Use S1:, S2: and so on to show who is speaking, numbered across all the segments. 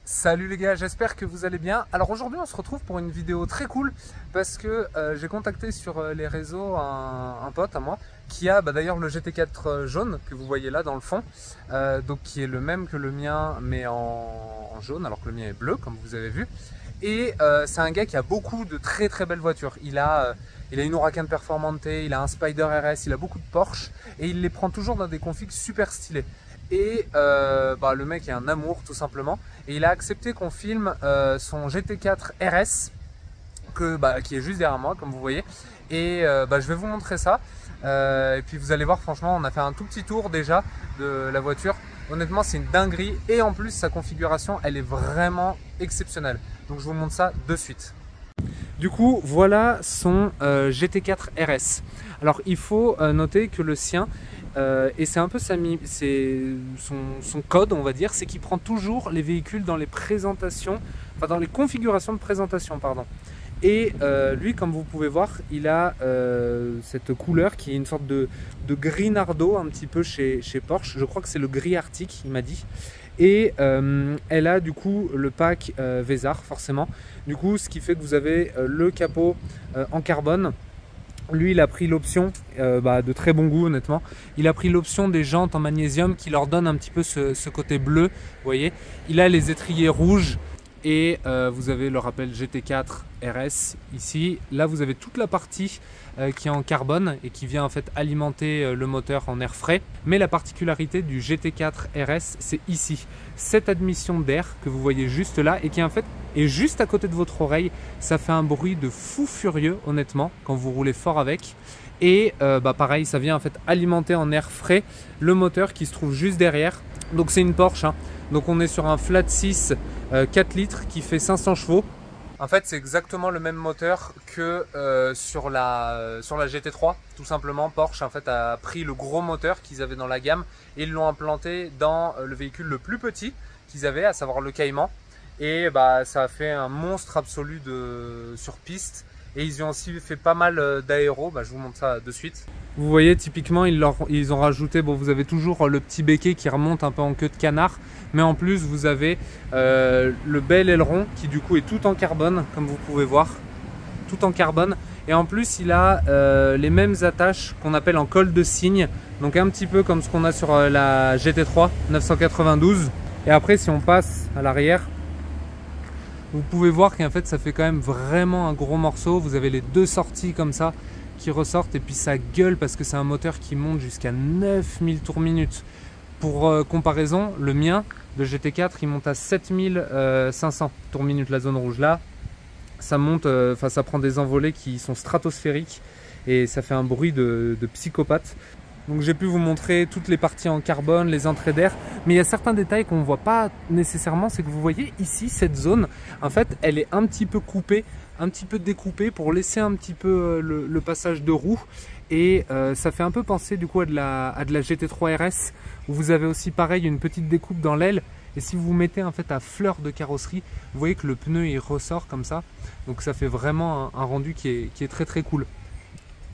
S1: Salut les gars, j'espère que vous allez bien. Alors aujourd'hui on se retrouve pour une vidéo très cool parce que j'ai contacté sur les réseaux un pote à moi qui a d'ailleurs le GT4 jaune que vous voyez là dans le fond, donc qui est le même que le mien mais en jaune alors que le mien est bleu comme vous avez vu. Et c'est un gars qui a beaucoup de très belles voitures. Il a une Huracan Performante, il a un Spider RS, il a beaucoup de Porsche et il les prend toujours dans des configs super stylés. Et le mec est un amour tout simplement et il a accepté qu'on filme son GT4 RS qui est juste derrière moi comme vous voyez et je vais vous montrer ça et puis vous allez voir, franchement on a fait un tout petit tour déjà de la voiture. Honnêtement c'est une dinguerie et en plus sa configuration elle est vraiment exceptionnelle, donc je vous montre ça de suite. Du coup voilà son GT4 RS. Alors il faut noter que le sien et c'est un peu son code, on va dire, c'est qu'il prend toujours les véhicules dans les présentations, enfin dans les configurations de présentation, pardon. Et lui, comme vous pouvez voir, il a cette couleur qui est une sorte de gris nardo un petit peu chez Porsche. Je crois que c'est le gris arctique, il m'a dit. Et elle a du coup le pack Vézar, forcément. Du coup, ce qui fait que vous avez le capot en carbone. Lui, il a pris l'option, de très bon goût honnêtement, il a pris l'option des jantes en magnésium qui leur donne un petit peu ce côté bleu, vous voyez. Il a les étriers rouges et vous avez le rappel GT4 RS ici. Là, vous avez toute la partie qui est en carbone et qui vient en fait alimenter le moteur en air frais. Mais la particularité du GT4 RS, c'est ici, cette admission d'air que vous voyez juste là et qui en fait est juste à côté de votre oreille. Ça fait un bruit de fou furieux honnêtement quand vous roulez fort avec. Et pareil, ça vient en fait alimenter en air frais le moteur qui se trouve juste derrière. Donc c'est une Porsche, hein. Donc on est sur un flat 6 4 litres qui fait 500 chevaux. En fait c'est exactement le même moteur que sur la GT3. Tout simplement Porsche en fait a pris le gros moteur qu'ils avaient dans la gamme et ils l'ont implanté dans le véhicule le plus petit qu'ils avaient, à savoir le Cayman. Et ça a fait un monstre absolu sur piste. Et ils ont aussi fait pas mal d'aéro, je vous montre ça de suite. Vous voyez typiquement ils ont rajouté, vous avez toujours le petit béquet qui remonte un peu en queue de canard. Mais en plus vous avez le bel aileron qui du coup est tout en carbone comme vous pouvez voir. Tout en carbone. Et en plus il a les mêmes attaches qu'on appelle en colle de cygne. Donc un petit peu comme ce qu'on a sur la GT3 992. Et après si on passe à l'arrière, vous pouvez voir qu'en fait ça fait quand même vraiment un gros morceau. Vous avez les deux sorties comme ça qui ressortent et puis ça gueule parce que c'est un moteur qui monte jusqu'à 9000 tours minute. Pour comparaison, le mien, le GT4, il monte à 7500 tours minute. La zone rouge là, ça monte, ça prend des envolées qui sont stratosphériques et ça fait un bruit de psychopathe. Donc j'ai pu vous montrer toutes les parties en carbone, les entrées d'air, mais il y a certains détails qu'on ne voit pas nécessairement. C'est que vous voyez ici cette zone, en fait elle est un petit peu coupée, un petit peu découpée pour laisser un petit peu le passage de roue. Et ça fait un peu penser du coup à de la GT3 RS où vous avez aussi pareil une petite découpe dans l'aile. Et si vous mettez en fait à fleur de carrosserie, vous voyez que le pneu il ressort comme ça. Donc ça fait vraiment un rendu qui est très cool.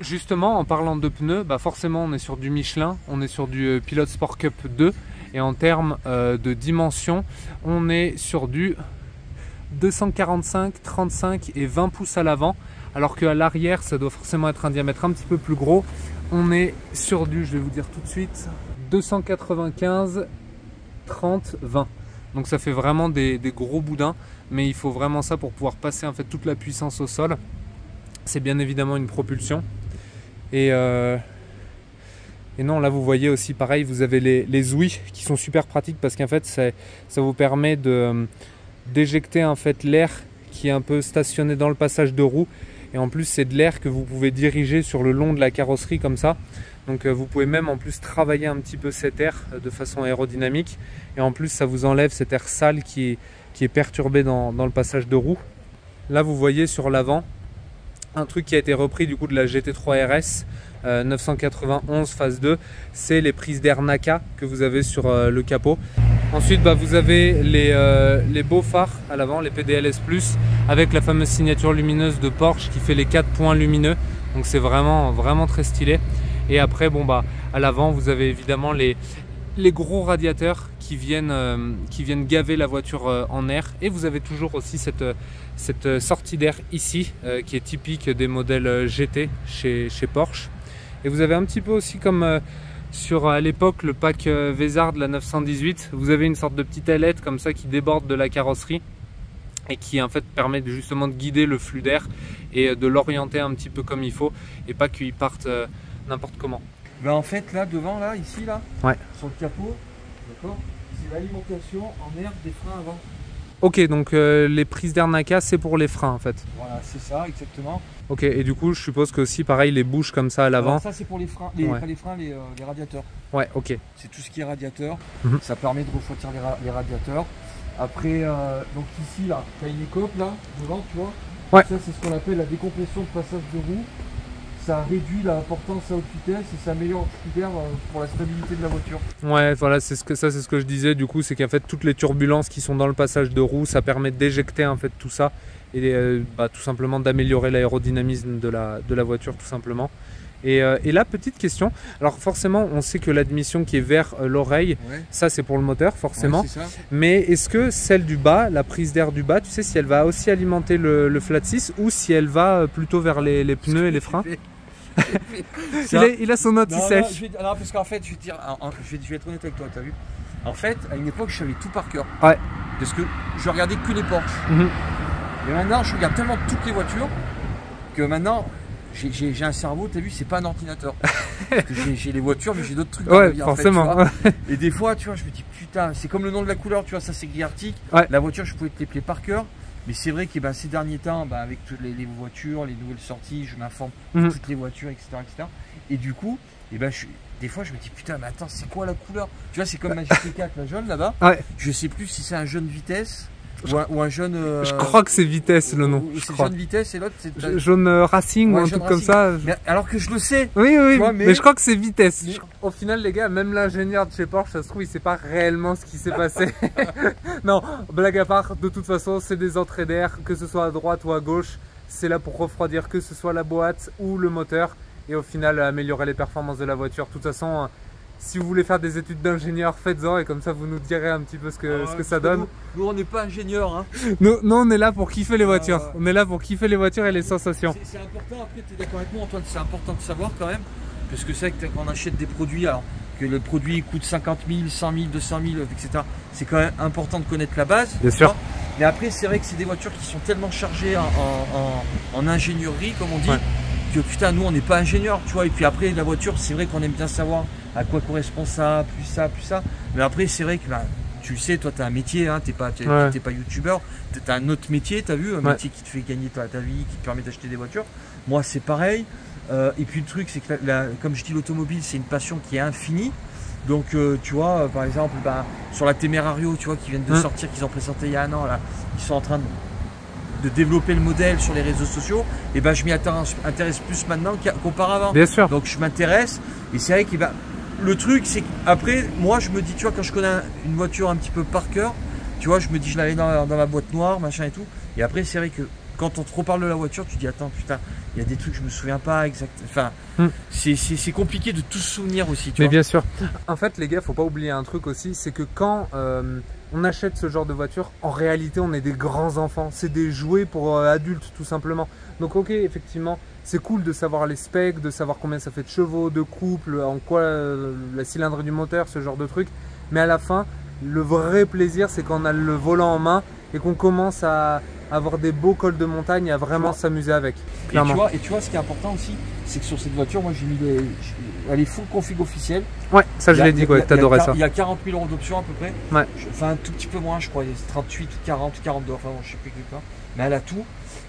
S1: Justement, en parlant de pneus, forcément on est sur du Michelin, on est sur du Pilot Sport Cup 2 et en termes de dimension, on est sur du 245, 35 et 20 pouces à l'avant, alors qu'à l'arrière ça doit forcément être un diamètre un petit peu plus gros. On est sur du, je vais vous dire tout de suite, 295, 30, 20. Donc ça fait vraiment des gros boudins, mais il faut vraiment ça pour pouvoir passer en fait toute la puissance au sol. C'est bien évidemment une propulsion. Et non, là vous voyez aussi pareil, vous avez les ouïes qui sont super pratiques parce qu'en fait ça vous permet d'éjecter en fait l'air qui est un peu stationné dans le passage de roue. Et en plus c'est de l'air que vous pouvez diriger sur le long de la carrosserie comme ça. Donc vous pouvez même en plus travailler un petit peu cet air de façon aérodynamique. Et en plus ça vous enlève cet air sale qui est perturbé dans le passage de roue. Là vous voyez sur l'avant un truc qui a été repris du coup de la GT3 RS 991 phase 2, c'est les prises d'air NACA que vous avez sur le capot. Ensuite vous avez les beaux phares à l'avant, les PDLS+, avec la fameuse signature lumineuse de Porsche qui fait les 4 points lumineux. Donc c'est vraiment très stylé. Et après à l'avant vous avez évidemment les gros radiateurs qui viennent gaver la voiture en air. Et vous avez toujours aussi cette sortie d'air ici qui est typique des modèles GT chez Porsche. Et vous avez un petit peu aussi comme sur à l'époque le pack Vezard de la 918, vous avez une sorte de petite ailette comme ça qui déborde de la carrosserie et qui en fait permet justement de guider le flux d'air et de l'orienter un petit peu comme il faut et pas qu'il parte n'importe comment.
S2: Ben en fait là devant là, ici là,
S1: ouais.
S2: Sur le capot, d'accord, c'est l'alimentation en air des freins avant.
S1: Ok, donc les prises d'air NACA c'est pour les freins en fait.
S2: Voilà, c'est ça exactement.
S1: Ok, et du coup je suppose que aussi pareil les bouches comme ça à l'avant.
S2: Ça c'est pour les freins, pas les freins, les radiateurs.
S1: Ouais, ok.
S2: C'est tout ce qui est radiateur,
S1: Mm-hmm.
S2: Ça permet de refroidir les radiateurs. Après, donc ici là, tu as une écope là, devant tu vois.
S1: Ouais.
S2: Ça c'est ce qu'on appelle la décompression de passage de roue. Ça réduit la portance à haute vitesse et ça améliore le flux d'air pour la stabilité de la voiture.
S1: Ouais, voilà, c'est ce que je disais du coup, c'est qu'en fait toutes les turbulences qui sont dans le passage de roue, ça permet d'éjecter en fait tout ça et tout simplement d'améliorer l'aérodynamisme de la voiture tout simplement. Et là, petite question, alors forcément on sait que l'admission qui est vers l'oreille, ouais. Ça c'est pour le moteur forcément, ouais, mais est-ce que celle du bas, la prise d'air du bas, tu sais si elle va aussi alimenter le flat 6 ou si elle va plutôt vers les pneus et les freins? Il a son anti-sèche.
S2: Non, parce qu'en fait, je vais te dire, je vais être honnête avec toi, t'as vu? En fait, à une époque, je savais tout par cœur.
S1: Ouais.
S2: Parce que je regardais que les Porsche. Et maintenant, je regarde tellement toutes les voitures que maintenant, j'ai un cerveau, t'as vu, c'est pas un ordinateur. J'ai les voitures, mais j'ai d'autres trucs.
S1: Ouais, forcément.
S2: En fait, et des fois, tu vois, je me dis, putain, c'est comme le nom de la couleur, tu vois, ça c'est gris arctique.
S1: Ouais.
S2: La voiture, je pouvais te l'épeler par cœur. Mais c'est vrai que ces derniers temps, avec toutes les voitures, les nouvelles sorties, je m'informe de toutes les voitures, etc., etc. Et du coup, des fois, je me dis, putain, mais attends, c'est quoi la couleur? Tu vois, c'est comme ma GT4, la jaune là-bas.
S1: Ouais.
S2: Je sais plus si c'est un jaune vitesse ou un jaune.
S1: Je crois que c'est vitesse le nom.
S2: C'est jaune vitesse et l'autre c'est.
S1: Jaune racing ou un truc comme ça.
S2: Mais alors que je le sais.
S1: Oui, vois, mais je crois que c'est vitesse. Au final, les gars, même l'ingénieur de chez Porsche, ça se trouve, il sait pas réellement ce qui s'est passé. Non, blague à part, de toute façon, c'est des entrées d'air, que ce soit à droite ou à gauche. C'est là pour refroidir que ce soit la boîte ou le moteur. Et au final, améliorer les performances de la voiture. De toute façon, si vous voulez faire des études d'ingénieur, faites-en et comme ça vous nous direz un petit peu ce que ça donne.
S2: Nous on n'est pas ingénieurs. Hein.
S1: Nous on est là pour kiffer les voitures. On est là pour kiffer les voitures et les sensations.
S2: C'est important, après tu es d'accord avec moi Antoine, c'est important de savoir quand même. Parce que c'est vrai que quand on achète des produits, alors que le produit coûte 50 000, 100 000, 200 000, etc. C'est quand même important de connaître la base.
S1: Bien sûr.
S2: Mais après c'est vrai que c'est des voitures qui sont tellement chargées en ingénierie comme on dit. Ouais. Que putain nous on n'est pas ingénieurs tu vois, et puis après la voiture c'est vrai qu'on aime bien savoir à quoi correspond ça, plus ça, mais après c'est vrai que tu le sais, toi tu as un métier, hein, t'es pas youtubeur, tu as un autre métier, tu as vu, un métier qui te fait gagner ta vie, qui te permet d'acheter des voitures. Moi c'est pareil, et puis le truc c'est que comme je dis l'automobile c'est une passion qui est infinie, donc tu vois par exemple sur la Temerario tu vois qui viennent de sortir, qu'ils ont présenté il y a un an là, ils sont en train de développer le modèle sur les réseaux sociaux, et je m'y intéresse plus maintenant qu'auparavant.
S1: Bien sûr.
S2: Donc je m'intéresse, et c'est vrai que le truc c'est qu'après moi je me dis, tu vois, quand je connais une voiture un petit peu par cœur, tu vois, je me dis je l'avais dans ma boîte noire, machin et tout, et après c'est vrai que quand on te reparle de la voiture, tu dis attends putain, il y a des trucs que je me souviens pas exact. Enfin, c'est compliqué de tout se souvenir aussi. Tu vois.
S1: Bien sûr. En fait, les gars, faut pas oublier un truc aussi, c'est que quand on achète ce genre de voiture, en réalité, on est des grands enfants. C'est des jouets pour adultes, tout simplement. Donc, ok, effectivement, c'est cool de savoir les specs, de savoir combien ça fait de chevaux, de couple, en quoi la cylindrée du moteur, ce genre de trucs. Mais à la fin, le vrai plaisir, c'est quand on a le volant en main et qu'on commence à avoir des beaux cols de montagne et à vraiment s'amuser avec. Clairement.
S2: Et tu vois, ce qui est important aussi, c'est que sur cette voiture, moi j'ai mis elle est full config officielle.
S1: Ouais, ça je l'ai dit, quoi, t'adorais ça.
S2: Il y a 40 000 € d'options à peu près.
S1: Ouais.
S2: Enfin, un tout petit peu moins, je crois, 38 ou 40 ou 42, enfin bon, je sais plus exactement. Mais elle a tout.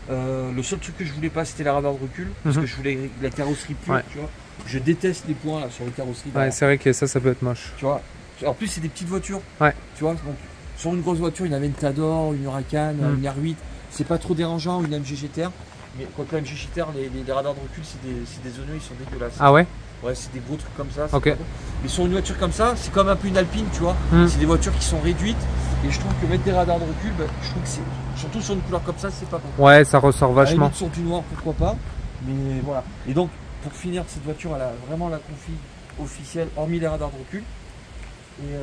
S2: Le seul truc que je voulais pas, c'était la radar de recul, parce que je voulais la carrosserie pure, tu vois. Je déteste les points là sur les carrosseries.
S1: Ouais, c'est vrai que ça peut être moche.
S2: Tu vois. En plus, c'est des petites voitures.
S1: Ouais.
S2: Tu vois, donc sur une grosse voiture, une Aventador, une Huracan, une R8, c'est pas trop dérangeant, une MG GTR. Mais quand la MG GTR, les radars de recul, c'est des oignons, ils sont dégueulasses.
S1: Ah ouais?
S2: Ouais, c'est des gros trucs comme ça.
S1: Okay.
S2: Mais sur une voiture comme ça, c'est comme un peu une Alpine, tu vois. C'est des voitures qui sont réduites. Et je trouve que mettre des radars de recul, je trouve que c'est, surtout sur une couleur comme ça, c'est pas bon.
S1: Ouais, ça ressort vachement.
S2: Sur du noir, pourquoi pas. Mais voilà. Et donc, pour finir, cette voiture, elle a vraiment la config officielle, hormis les radars de recul. Et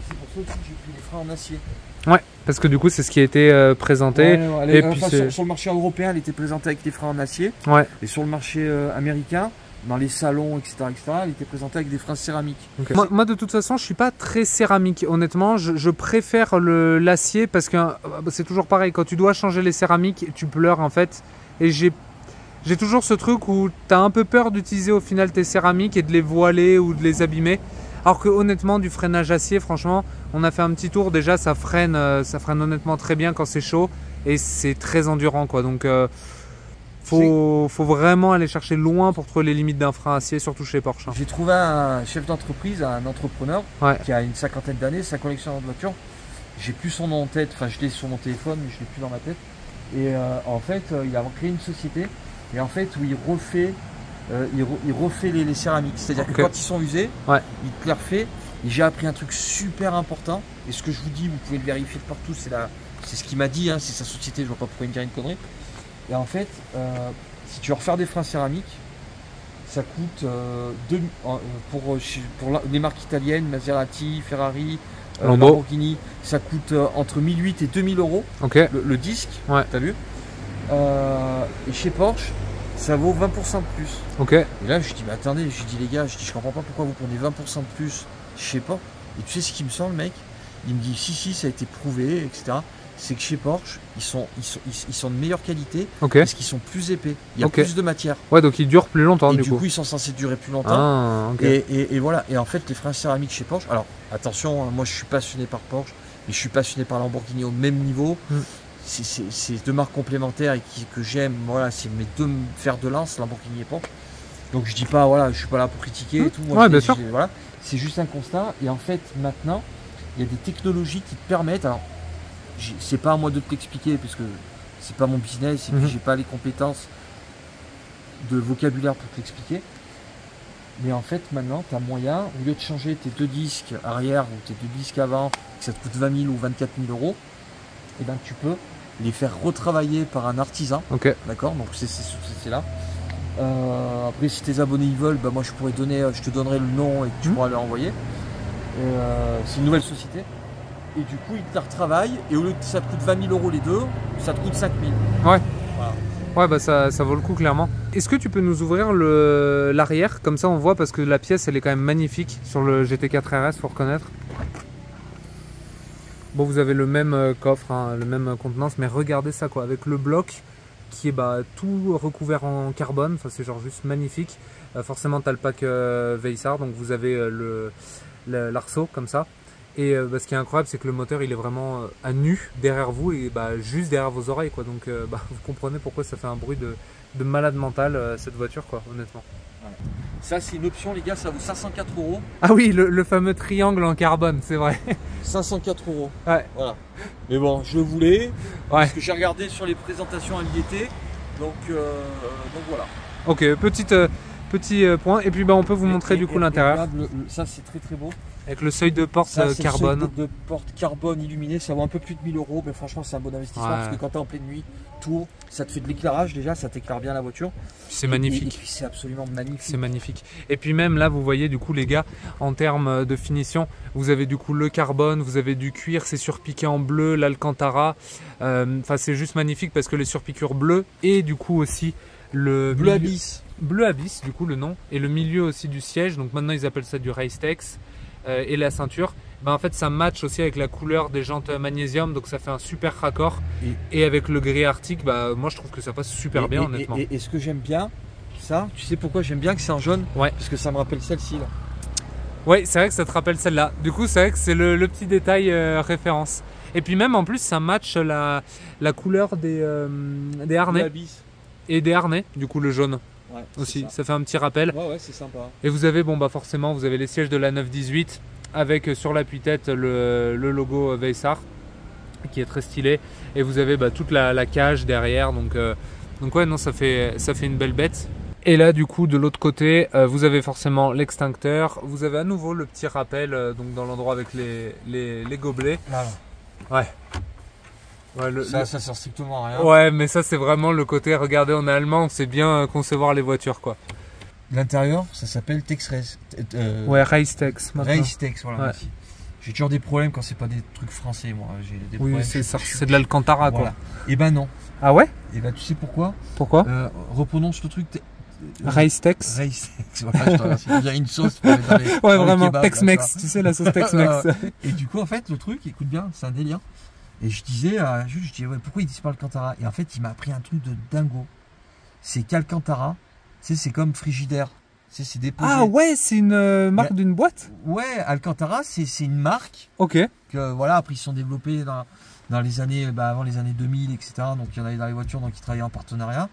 S2: c'est pour ça aussi que j'ai pris les freins en acier.
S1: Ouais, parce que du coup c'est ce qui a été présenté.
S2: Ouais, et puis sur le marché européen, elle était présentée avec des freins en acier.
S1: Ouais.
S2: Et sur le marché américain, dans les salons, etc., elle était présentée avec des freins céramiques.
S1: Okay. Moi, de toute façon, je suis pas très céramique. Honnêtement, je préfère l'acier parce que c'est toujours pareil. Quand tu dois changer les céramiques, tu pleures en fait. Et j'ai toujours ce truc où tu as un peu peur d'utiliser au final tes céramiques et de les voiler ou de les abîmer. Alors que honnêtement, du freinage acier, franchement, on a fait un petit tour. Déjà, ça freine honnêtement très bien quand c'est chaud et c'est très endurant, quoi. Donc faut vraiment aller chercher loin pour trouver les limites d'un frein acier, surtout chez Porsche.
S2: J'ai trouvé un chef d'entreprise, un entrepreneur qui a une 50aine d'années, sa collection de voitures. J'ai plus son nom en tête, enfin je l'ai sur mon téléphone, mais je l'ai plus dans ma tête. Et en fait, il a créé une société et en fait où il refait les céramiques. C'est-à-dire que quand ils sont usés, il te les refait. Et j'ai appris un truc super important. Et ce que je vous dis, vous pouvez le vérifier de partout, c'est ce qu'il m'a dit, hein, c'est sa société, je vois pas pourquoi il me dirait une connerie. Et en fait, si tu veux refaire des freins céramiques, ça coûte pour les marques italiennes, Maserati, Ferrari, Lamborghini, ça coûte entre 1008 et 2000 euros le disque, t'as vu. Et chez Porsche, ça vaut 20% de plus. Et là, je dis, mais attendez, je dis les gars, je comprends pas pourquoi vous prenez 20% de plus chez Porsche. Et tu sais ce qu'il me semble, mec? Il me dit, si, ça a été prouvé, etc. C'est que chez Porsche, ils sont de meilleure qualité parce qu'ils sont plus épais. Il y a plus de matière.
S1: Ouais, donc ils durent plus longtemps.
S2: Et du coup, ils sont censés durer plus longtemps. Et voilà. Et en fait, les freins céramiques chez Porsche. Alors, attention, moi je suis passionné par Porsche, mais je suis passionné par Lamborghini au même niveau. C'est deux marques complémentaires et que j'aime. Voilà, c'est mes deux fers de lance, Lamborghini et Porsche. Donc je dis pas, voilà, je suis pas là pour critiquer et tout. Moi,
S1: bien sûr.
S2: Voilà, c'est juste un constat. Et en fait, maintenant, il y a des technologies qui te permettent. Alors, c'est pas à moi de te l'expliquer puisque c'est pas mon business et puis j'ai pas les compétences de vocabulaire pour te l'expliquer. Mais en fait, maintenant, tu as moyen, au lieu de changer tes deux disques arrière ou tes deux disques avant, que ça te coûte 20 000 ou 24 000 euros, et ben tu peux les faire retravailler par un artisan. D'accord, donc c'est là. Après, si tes abonnés ils veulent, ben moi je te donnerai le nom et tu pourras leur envoyer. C'est une nouvelle société. Et du coup, ils te la retravaillent. Et au lieu que ça te coûte 20 000 euros les deux, ça te coûte 5 000.
S1: Ouais. Voilà. Ouais, bah ça vaut le coup, clairement. Est-ce que tu peux nous ouvrir l'arrière? Comme ça, on voit, parce que la pièce, elle est quand même magnifique sur le GT4 RS, faut reconnaître. Bon, vous avez le même coffre, hein, le même contenance, mais regardez ça, quoi. Avec le bloc qui est tout recouvert en carbone. Enfin, c'est genre juste magnifique. Forcément, tu as le pack Veissar, donc vous avez l'arceau, comme ça. Et ce qui est incroyable, c'est que le moteur il est vraiment à nu derrière vous et juste derrière vos oreilles, quoi. Donc vous comprenez pourquoi ça fait un bruit de malade mental cette voiture, quoi, honnêtement.
S2: Ouais. Ça c'est une option, les gars, ça vaut 504 euros.
S1: Ah oui, le fameux triangle en carbone, c'est vrai.
S2: 504 euros.
S1: Ouais.
S2: Voilà. Mais bon, je le voulais parce que j'ai regardé sur les présentations à l'IDT, donc voilà.
S1: Ok, petit point. Et puis on peut vous montrer du coup l'intérieur.
S2: Ça c'est très très beau.
S1: Avec le seuil de porte carbone.
S2: Le seuil de porte carbone illuminé, ça vaut un peu plus de 1000 euros, mais franchement c'est un bon investissement parce que quand tu es en pleine nuit, tour, ça te fait de l'éclairage déjà, ça t'éclaire bien la voiture.
S1: C'est magnifique.
S2: Et puis c'est absolument magnifique.
S1: C'est magnifique. Et puis même là, vous voyez du coup les gars, en termes de finition, vous avez du coup le carbone, vous avez du cuir, c'est surpiqué en bleu, l'Alcantara. Enfin c'est juste magnifique parce que les surpiqûres bleues et du coup aussi le
S2: bleu abyss.
S1: Bleu abyss du coup le nom, et le milieu aussi du siège, donc maintenant ils appellent ça du Racetex. Et la ceinture, en fait ça match aussi avec la couleur des jantes magnésium, donc ça fait un super raccord. Et avec le gris arctique, moi je trouve que ça passe super bien, honnêtement.
S2: Et ce que j'aime bien, ça, tu sais pourquoi j'aime bien que c'est en jaune? Parce que ça me rappelle celle-ci là.
S1: Ouais, c'est vrai que ça te rappelle celle-là. Du coup, c'est vrai que c'est le petit détail référence. Et puis même en plus, ça match la couleur des harnais. Et des harnais, du coup le jaune.
S2: Ouais,
S1: aussi, ça fait un petit rappel.
S2: Ouais, c'est sympa.
S1: Et vous avez, forcément, vous avez les sièges de la 918 avec sur l'appui-tête le logo Veissar qui est très stylé. Et vous avez toute la cage derrière. Donc ouais, non, ça fait une belle bête. Et là, du coup, de l'autre côté, vous avez forcément l'extincteur. Vous avez à nouveau le petit rappel donc dans l'endroit avec les gobelets.
S2: Voilà.
S1: Ouais.
S2: Ouais, ça sert strictement à rien.
S1: Ouais, mais ça c'est vraiment le côté, regardez, on est allemand, on sait bien concevoir les voitures, quoi.
S2: l'intérieur, ça s'appelle Tex Race.
S1: Ouais, Race Tex.
S2: Race Tex, voilà.
S1: Ouais.
S2: Merci. J'ai toujours des problèmes quand c'est pas des trucs français, moi. J'ai des
S1: Oui,
S2: problèmes.
S1: c'est de l'Alcantara,
S2: Voilà.
S1: quoi.
S2: Et ben non.
S1: Ah ouais?
S2: Et ben tu sais pourquoi?
S1: Pourquoi?
S2: Reprononce le truc.
S1: Race Tex.
S2: Race Tex, voilà, je te remercie. Il y a une sauce pour mettre dans les,
S1: Ouais,
S2: dans
S1: vraiment,
S2: kebab,
S1: Tex-Mex, tu sais, la sauce Tex-Mex.
S2: Et du coup, en fait, le truc, écoute bien, c'est un délire. Et je disais à Jules, je disais, ouais, pourquoi ils disent pas Alcantara? Et en fait, il m'a appris un truc de dingo. C'est qu'Alcantara, tu sais, c'est comme Frigidaire. Tu sais, c'est déposé.
S1: Ah ouais, c'est une marque d'une boîte?
S2: Ouais, Alcantara, c'est une marque.
S1: Ok.
S2: Que, voilà, après, ils se sont développés dans les années, avant les années 2000, etc. Donc, il y en avait dans les voitures, donc ils travaillaient en partenariat.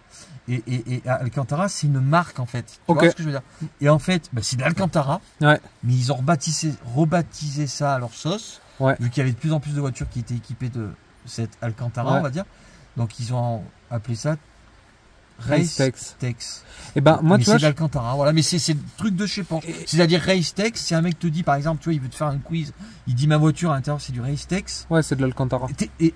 S2: Et Alcantara, c'est une marque, en fait. Tu vois ce que je veux dire? Et en fait, c'est de l'Alcantara.
S1: Ouais.
S2: Mais ils ont rebaptisé ça à leur sauce.
S1: Ouais.
S2: Vu qu'il y avait de plus en plus de voitures qui étaient équipées de cette Alcantara, on va dire. Donc, ils ont appelé ça Race Tex.
S1: Et ben moi,
S2: mais
S1: tu vois,
S2: c'est d'Alcantara, voilà, mais c'est le truc de chez Porsche. C'est-à-dire Race Tex, si un mec te dit, par exemple, tu vois, il veut te faire un quiz, il dit ma voiture à l'intérieur c'est du Race Tex.
S1: Ouais, c'est de l'Alcantara.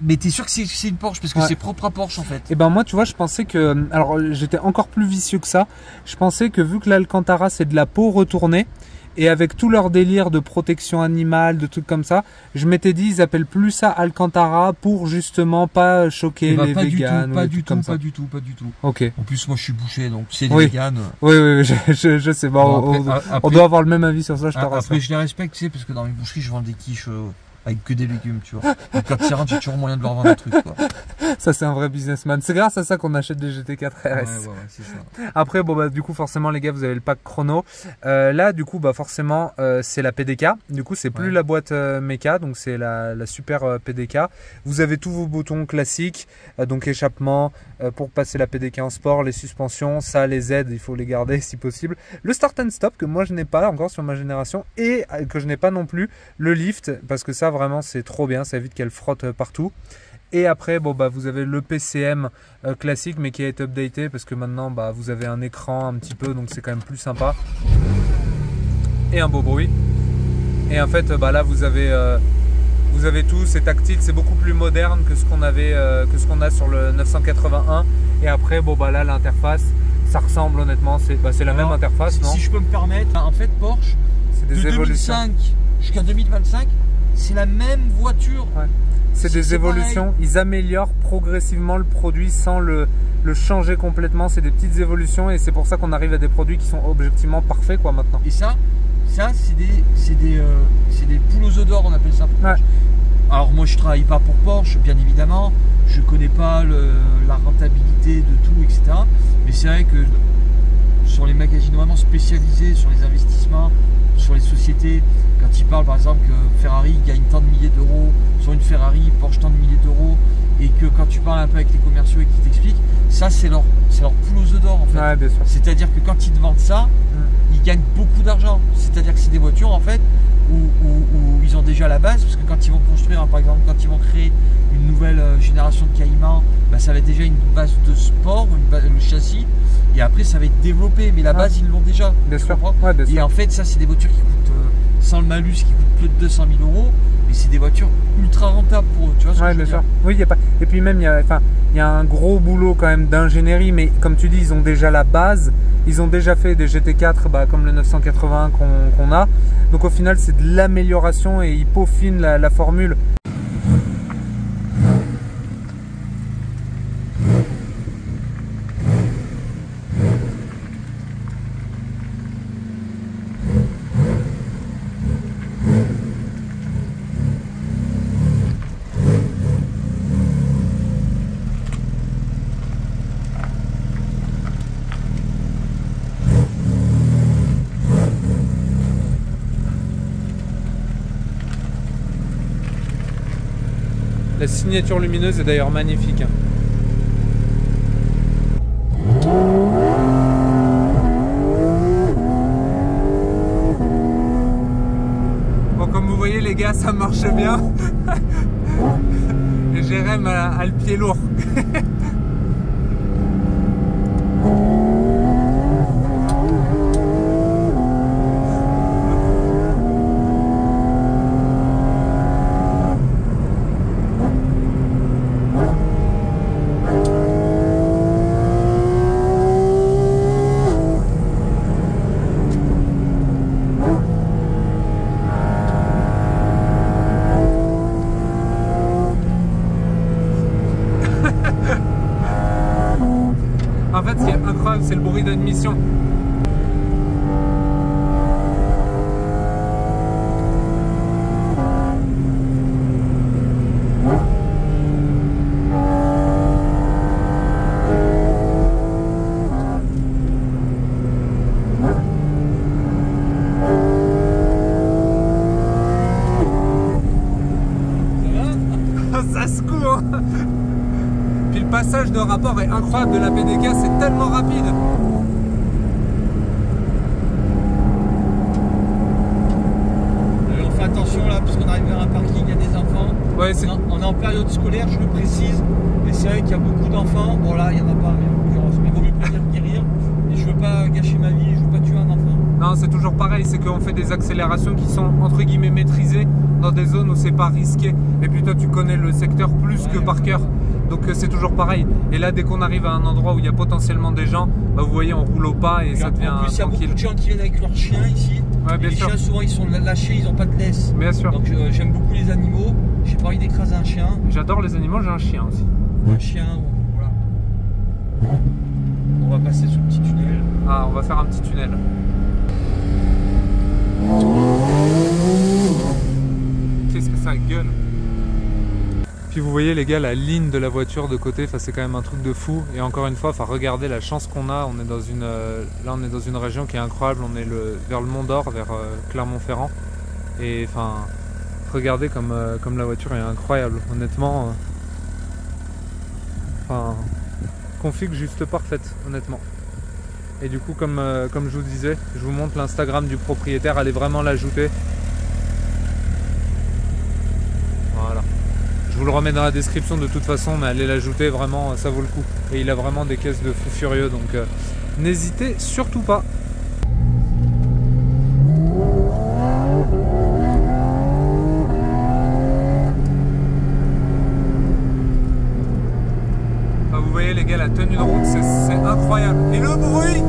S2: Mais t'es sûr que c'est une Porsche parce que c'est propre à Porsche en fait.
S1: Et ben moi, tu vois, je pensais que, alors j'étais encore plus vicieux que ça. Je pensais que vu que l'Alcantara c'est de la peau retournée, et avec tout leur délire de protection animale, de trucs comme ça, je m'étais dit ils appellent plus ça Alcantara pour justement pas choquer les véganes.
S2: Pas du tout.
S1: Ok.
S2: En plus moi je suis bouché donc c'est les véganes.
S1: Oui, je sais. Bon, on doit avoir le même avis sur ça, je te rassure.
S2: Après je les respecte, tu sais, parce que dans mes boucheries je vends des quiches avec que des légumes, tu vois. Donc quand ils rentrent, j'ai toujours moyen de leur vendre un truc, quoi.
S1: Ça, c'est un vrai businessman. C'est grâce à ça qu'on achète des GT4 RS.
S2: Ouais, c'est ça.
S1: Après, bon, du coup, forcément, les gars, vous avez le pack chrono. Là, du coup, forcément, c'est la PDK. Du coup, c'est plus la boîte méca, donc c'est la super PDK. Vous avez tous vos boutons classiques, donc échappement pour passer la PDK en sport, les suspensions, ça, les aides, il faut les garder si possible. Le start and stop que moi je n'ai pas encore sur ma génération et que je n'ai pas non plus le lift parce que ça vraiment c'est trop bien, ça évite qu'elle frotte partout. Et après vous avez le PCM classique mais qui a été updaté parce que maintenant vous avez un écran un petit peu, donc c'est quand même plus sympa et un beau bruit. Et en fait là vous avez tout, c'est tactile, c'est beaucoup plus moderne que ce qu'on avait, que ce qu'on a sur le 981. Et après là l'interface, ça ressemble honnêtement, c'est la même interface, non?
S2: Si je peux me permettre, en fait Porsche,
S1: c'est des
S2: de
S1: évolutions.
S2: 2005 jusqu'à 2025, c'est la même voiture.
S1: Ouais. C'est des évolutions, pareil. Ils améliorent progressivement le produit sans le changer complètement, c'est des petites évolutions et c'est pour ça qu'on arrive à des produits qui sont objectivement parfaits quoi maintenant.
S2: Et ça c'est des poules aux œufs d'or, on appelle ça.
S1: Ouais.
S2: Alors moi je travaille pas pour Porsche, bien évidemment, je connais pas la rentabilité de tout, etc. Mais c'est vrai que sur les magazines vraiment spécialisés, sur les investissements, sur les sociétés, quand ils parlent par exemple que Ferrari gagne tant de milliers d'euros sur une Ferrari, Porsche tant de milliers d'euros, et que quand tu parles un peu avec les commerciaux et qu'ils t'expliquent, ça c'est leur poule aux œufs d'or en fait.
S1: Ouais, bien sûr.
S2: C'est-à-dire que quand ils te vendent ça, ils gagnent beaucoup d'argent. C'est-à-dire que c'est des voitures en fait où ils ont déjà la base, parce que quand ils vont construire, par exemple, quand ils vont créer une nouvelle génération de Cayman, ça va être déjà une base de sport, le châssis, et après ça va être développé, mais la base ils l'ont déjà.
S1: Bien sûr.
S2: Ouais, bien sûr. Et en fait, ça c'est des voitures qui coûtent, sans le malus, qui coûtent plus de 200 000 euros, mais c'est des voitures ultra rentables pour eux, tu vois ce que je veux dire.
S1: Oui, et puis même, il y a un gros boulot quand même d'ingénierie, mais comme tu dis, ils ont déjà la base, ils ont déjà fait des GT4 comme le 981 qu'on a, donc au final c'est de l'amélioration et ils peaufinent la formule. La signature lumineuse est d'ailleurs magnifique. Bon, comme vous voyez les gars, ça marche bien. Et Jérém a le pied lourd. en fait, ce qui est incroyable, c'est le bruit d'admission. Ça secoue, hein. Puis le passage de rapport est incroyable de la PDK, c'est tellement rapide.
S2: On fait attention là, parce qu'on arrive vers un parking, il y a des enfants.
S1: Ouais,
S2: on est en période scolaire, je le précise. Et c'est vrai qu'il y a beaucoup d'enfants. Bon là, il n'y en a pas, mais en l'occurrence. Mais il vaut mieux prévenir que guérir. Et je veux pas gâcher ma vie, je veux pas tuer un enfant.
S1: Non, c'est toujours pareil, c'est qu'on fait des accélérations qui sont entre guillemets maîtrisées dans des zones où c'est pas risqué. Et puis toi, tu connais le secteur plus que par cœur. Donc c'est toujours pareil. Et là, dès qu'on arrive à un endroit où il y a potentiellement des gens, bah, vous voyez, on roule au pas et ça devient
S2: en plus, il y a beaucoup de gens qui viennent avec leurs chiens ici.
S1: Ouais, bien
S2: les
S1: sûr.
S2: chiens, souvent, ils sont lâchés, ils n'ont pas de laisse.
S1: Bien sûr.
S2: Donc j'aime beaucoup les animaux. J'ai pas envie d'écraser un chien.
S1: J'adore les animaux, j'ai un chien aussi.
S2: Un chien, voilà. On va passer sous le petit tunnel.
S1: Ah, on va faire un petit tunnel. Qu'est-ce que ça gueule. Puis vous voyez les gars, la ligne de la voiture de côté, c'est quand même un truc de fou. Et encore une fois, regardez la chance qu'on a. On est dans une, là on est dans une région qui est incroyable. On est vers le Mont d'Or, vers Clermont-Ferrand. Et enfin, regardez comme la voiture est incroyable. Honnêtement, config juste parfaite, honnêtement. Et du coup, comme je vous disais, je vous montre l'Instagram du propriétaire. Allez vraiment l'ajouter. Voilà. Je vous le remets dans la description de toute façon, mais allez l'ajouter, vraiment, ça vaut le coup. Et il a vraiment des caisses de fou furieux, donc n'hésitez surtout pas. Ah, vous voyez les gars, la tenue de route, c'est incroyable. Et le bruit!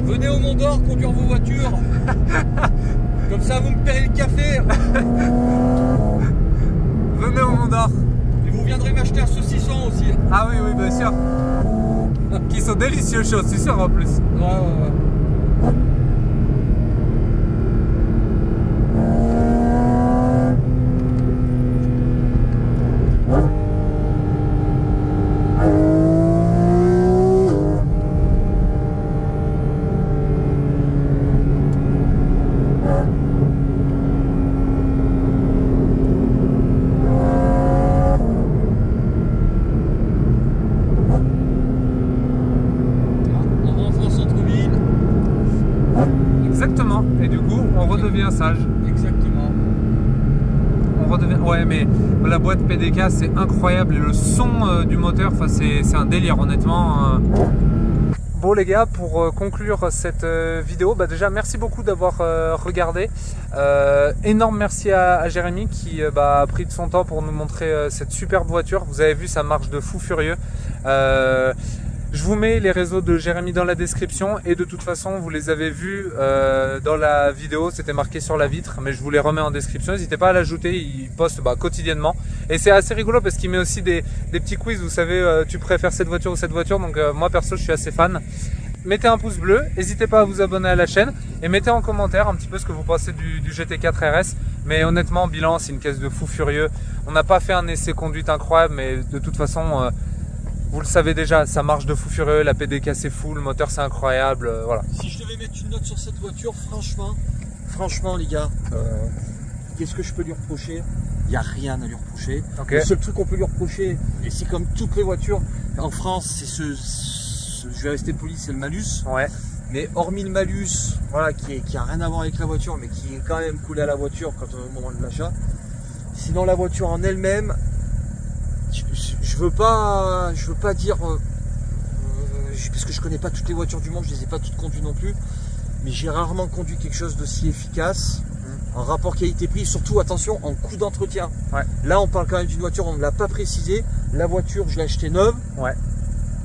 S2: Venez au Mont d'Or conduire vos voitures. Comme ça, vous me payez le café.
S1: Venez au Mont d'Or.
S2: Et vous viendrez m'acheter un saucisson aussi.
S1: Ah oui, oui, bien sûr. Qui sont délicieux, je suis sûr en plus.
S2: Ouais.
S1: Exactement, et du coup on redevient sage.
S2: Exactement.
S1: On redevient... Ouais, mais la boîte PDK c'est incroyable et le son du moteur, c'est un délire honnêtement. Bon les gars, pour conclure cette vidéo, déjà merci beaucoup d'avoir regardé. Énorme merci à Jérémy qui a pris de son temps pour nous montrer cette superbe voiture. Vous avez vu, ça marche de fou furieux. Je vous mets les réseaux de Jérémy dans la description et de toute façon vous les avez vus dans la vidéo, c'était marqué sur la vitre, mais je vous les remets en description. N'hésitez pas à l'ajouter, il poste quotidiennement et c'est assez rigolo parce qu'il met aussi des petits quiz. Vous savez, tu préfères cette voiture ou cette voiture, donc moi perso je suis assez fan. Mettez un pouce bleu, n'hésitez pas à vous abonner à la chaîne et mettez en commentaire un petit peu ce que vous pensez du GT4 RS. Mais honnêtement, bilan, c'est une caisse de fou furieux. On n'a pas fait un essai conduite incroyable, mais de toute façon vous le savez déjà, ça marche de fou furieux, la PDK c'est fou, le moteur c'est incroyable, voilà.
S2: Si je devais mettre une note sur cette voiture, franchement les gars, qu'est-ce que je peux lui reprocher? Il n'y a rien à lui reprocher.
S1: Okay.
S2: Le seul truc qu'on peut lui reprocher, et c'est comme toutes les voitures en France, c'est je vais rester poli, c'est le malus.
S1: Ouais.
S2: Mais hormis le malus, voilà, qui a rien à voir avec la voiture, mais qui est quand même coulé à la voiture quand au moment de l'achat. Sinon la voiture en elle-même, je veux pas dire parce que je connais pas toutes les voitures du monde, je les ai pas toutes conduites non plus, mais j'ai rarement conduit quelque chose d'aussi efficace en rapport qualité-prix, surtout attention en coût d'entretien.
S1: Ouais.
S2: Là on parle quand même d'une voiture, on ne l'a pas précisé. La voiture je l'ai achetée neuve.
S1: Ouais.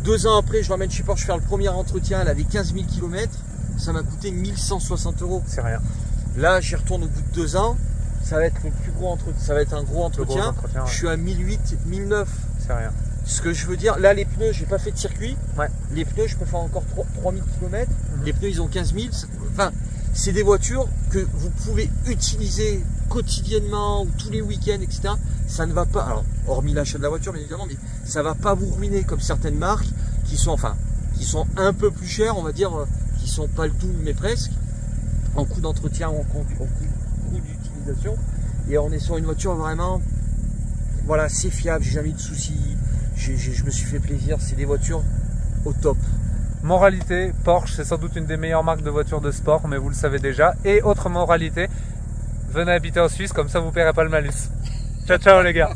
S2: 2 ans après je l'emmène chez Porsche faire le premier entretien, elle avait 15 000 km, ça m'a coûté 1160 €.
S1: C'est rien.
S2: Là j'y retourne au bout de 2 ans, ça va être le plus gros entretien, ça va être un gros entretien.
S1: Ouais.
S2: Je suis à 1008, 1009.
S1: C'est rien.
S2: Ce que je veux dire, là les pneus, j'ai pas fait de circuit.
S1: Ouais.
S2: Les pneus, je peux faire encore 3000 km.
S1: Mhm.
S2: Les pneus, ils ont 15 000. Enfin, c'est des voitures que vous pouvez utiliser quotidiennement ou tous les week-ends, etc. Ça ne va pas, alors hormis l'achat de la voiture bien évidemment, mais ça va pas vous ruiner comme certaines marques qui sont, enfin, qui sont un peu plus chères, on va dire, qui sont pas le tout mais presque, en coût d'entretien ou en coût d'utilisation. Et on est sur une voiture vraiment, voilà, c'est fiable, j'ai jamais eu de soucis, je me suis fait plaisir, c'est des voitures au top.
S1: Moralité, Porsche, c'est sans doute une des meilleures marques de voitures de sport, mais vous le savez déjà. Et autre moralité, venez habiter en Suisse, comme ça vous ne paierez pas le malus. Ciao, ciao les gars.